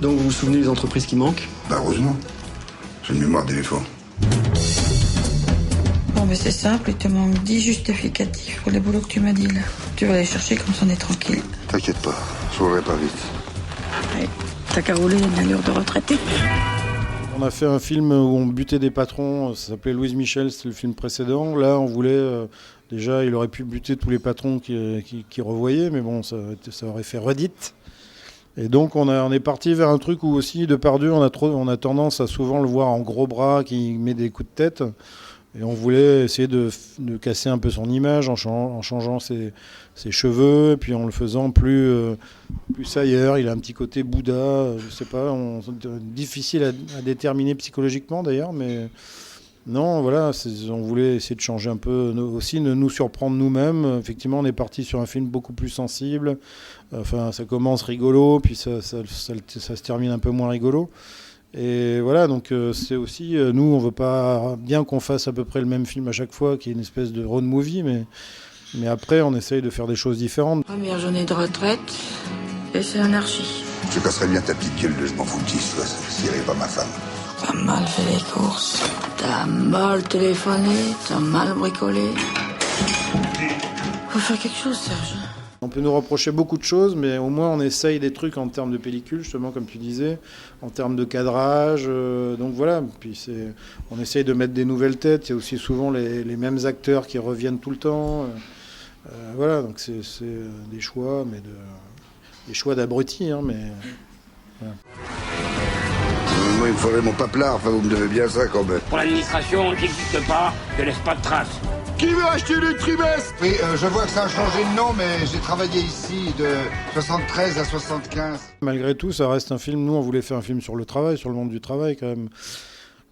Donc vous vous souvenez des entreprises qui manquent? Bah heureusement. J'ai une mémoire d'éléphant. Bon, mais c'est simple, il te manque 10 justificatifs pour les boulots que tu m'as dit là. Tu vas les chercher comme ça on est tranquille. T'inquiète pas, je roulerai pas vite. Ouais, t'as qu'à rouler, il y a une allure de retraité. On a fait un film où on butait des patrons, ça s'appelait Louise Michel, c'était le film précédent. Là, on voulait, déjà, il aurait pu buter tous les patrons qui revoyaient, mais bon, ça aurait fait redite. Et donc, on est parti vers un truc où aussi, Depardieu, on a tendance à souvent le voir en gros bras qui met des coups de tête. Et on voulait essayer de casser un peu son image en changeant ses cheveux, et puis en le faisant plus ailleurs. Il a un petit côté Bouddha, je sais pas, difficile à déterminer psychologiquement d'ailleurs, mais non, voilà, on voulait essayer de changer un peu, aussi de nous surprendre nous-mêmes. Effectivement, on est parti sur un film beaucoup plus sensible. Enfin, ça commence rigolo, puis ça se termine un peu moins rigolo. Et voilà, donc c'est aussi, nous, on veut pas bien qu'on fasse à peu près le même film à chaque fois, qui est une espèce de road movie, mais après, on essaye de faire des choses différentes. Première journée de retraite, et c'est anarchie. Je casserais bien ta petite gueule de je m'en foutisse, toi, si elle n'est pas ma femme. T'as mal fait les courses, t'as mal téléphoné, t'as mal bricolé. Faut faire quelque chose, Serge. On peut nous reprocher beaucoup de choses, mais au moins on essaye des trucs en termes de pellicule, justement, comme tu disais, en termes de cadrage. Donc voilà, puis on essaye de mettre des nouvelles têtes. Il y a aussi souvent les mêmes acteurs qui reviennent tout le temps. Voilà, donc c'est des choix, mais des choix d'abrutis, hein, mais voilà. Moi, il me faudrait mon paplard, enfin vous me devez bien ça quand même. Pour l'administration, n'existe pas, ne laisse pas de traces. Qui veut acheter du trimestre? Oui, je vois que ça a changé de nom, mais j'ai travaillé ici de 73 à 75. Malgré tout, ça reste un film. Nous, on voulait faire un film sur le travail, sur le monde du travail quand même.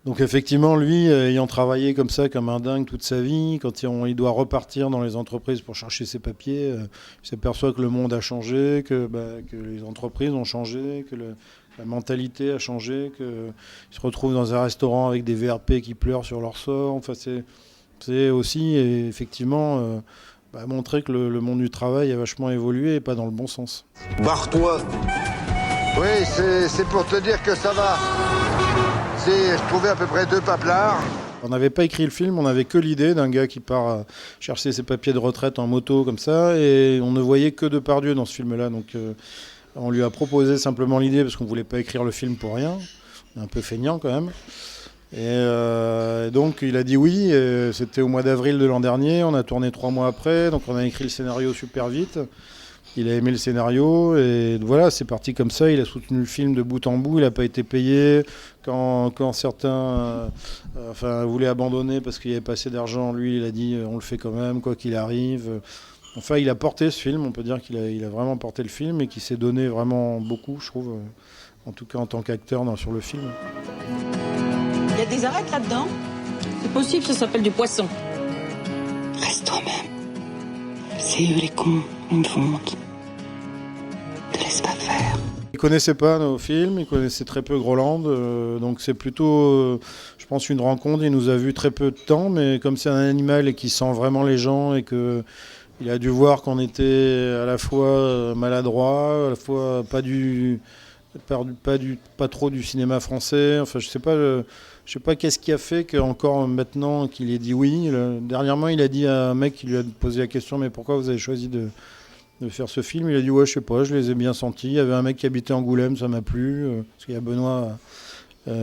Donc effectivement, lui, ayant travaillé comme ça, comme un dingue toute sa vie, quand il doit repartir dans les entreprises pour chercher ses papiers, il s'aperçoit que le monde a changé, que les entreprises ont changé, que la mentalité a changé, qu'il se retrouve dans un restaurant avec des VRP qui pleurent sur leur sort. Enfin, c'est aussi effectivement montrer que le monde du travail a vachement évolué et pas dans le bon sens. Barre-toi. Oui, c'est pour te dire que ça va. Je trouvais à peu près 2 paplards. On n'avait pas écrit le film, on n'avait que l'idée d'un gars qui part chercher ses papiers de retraite en moto comme ça, et on ne voyait que Depardieu dans ce film-là. Donc on lui a proposé simplement l'idée parce qu'on ne voulait pas écrire le film pour rien. On est un peu feignant quand même. Et donc il a dit oui, c'était au mois d'avril de l'an dernier, on a tourné 3 mois après, donc on a écrit le scénario super vite. Il a aimé le scénario et voilà, c'est parti comme ça. Il a soutenu le film de bout en bout. Il n'a pas été payé quand certains voulaient abandonner parce qu'il n'y avait pas assez d'argent. Lui, il a dit on le fait quand même, quoi qu'il arrive. Enfin, il a porté ce film. On peut dire qu'il a vraiment porté le film et qu'il s'est donné vraiment beaucoup, je trouve, en tout cas en tant qu'acteur sur le film. Il y a des arêtes là-dedans? C'est possible, ça s'appelle du poisson. Reste toi-même. C'est eux les cons, ils me font honte. Te laisse pas faire. Il connaissait pas nos films, il connaissait très peu Groland, donc c'est plutôt, je pense, une rencontre. Il nous a vu très peu de temps, mais comme c'est un animal et qu'il sent vraiment les gens et que il a dû voir qu'on était à la fois maladroit, à la fois pas trop du cinéma français. Enfin, je sais pas qu'est-ce qui a fait qu'encore maintenant qu'il ait dit oui. Dernièrement, il a dit à un mec qui lui a posé la question, mais pourquoi vous avez choisi de faire ce film? Il a dit ouais, je sais pas, je les ai bien sentis. Il y avait un mec qui habitait Angoulême, ça m'a plu, parce qu'il y a Benoît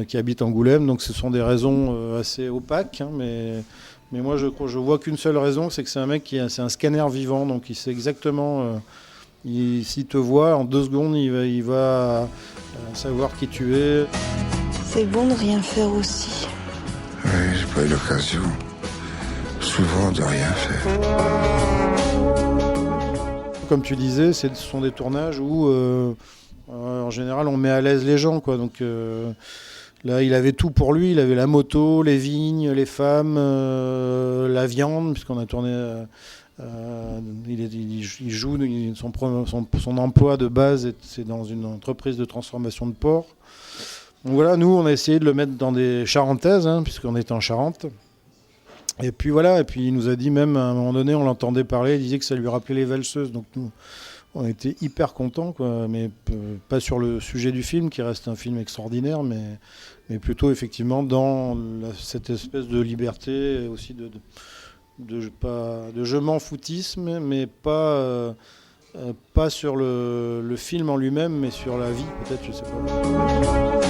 qui habite Angoulême, donc ce sont des raisons assez opaques, hein, mais moi je vois qu'une seule raison, c'est que c'est un mec c'est un scanner vivant, donc il sait exactement, s'il te voit en 2 secondes, il va savoir qui tu es. C'est bon de rien faire aussi. Oui, j'ai pas eu l'occasion, souvent, de rien faire. Comme tu disais, ce sont des tournages où, en général, on met à l'aise les gens, quoi. Donc là, il avait tout pour lui. Il avait la moto, les vignes, les femmes, la viande, puisqu'on a tourné. Il joue son emploi de base, c'est dans une entreprise de transformation de porc. Donc voilà, nous, on a essayé de le mettre dans des charentaises, hein, puisqu'on était en Charente. Et puis voilà, et puis il nous a dit même, à un moment donné, on l'entendait parler, il disait que ça lui rappelait les valseuses. Donc nous, on était hyper contents, quoi, mais pas sur le sujet du film, qui reste un film extraordinaire, mais plutôt effectivement dans cette espèce de liberté, aussi de je m'en foutisme, mais pas sur le film en lui-même, mais sur la vie, peut-être, je sais pas.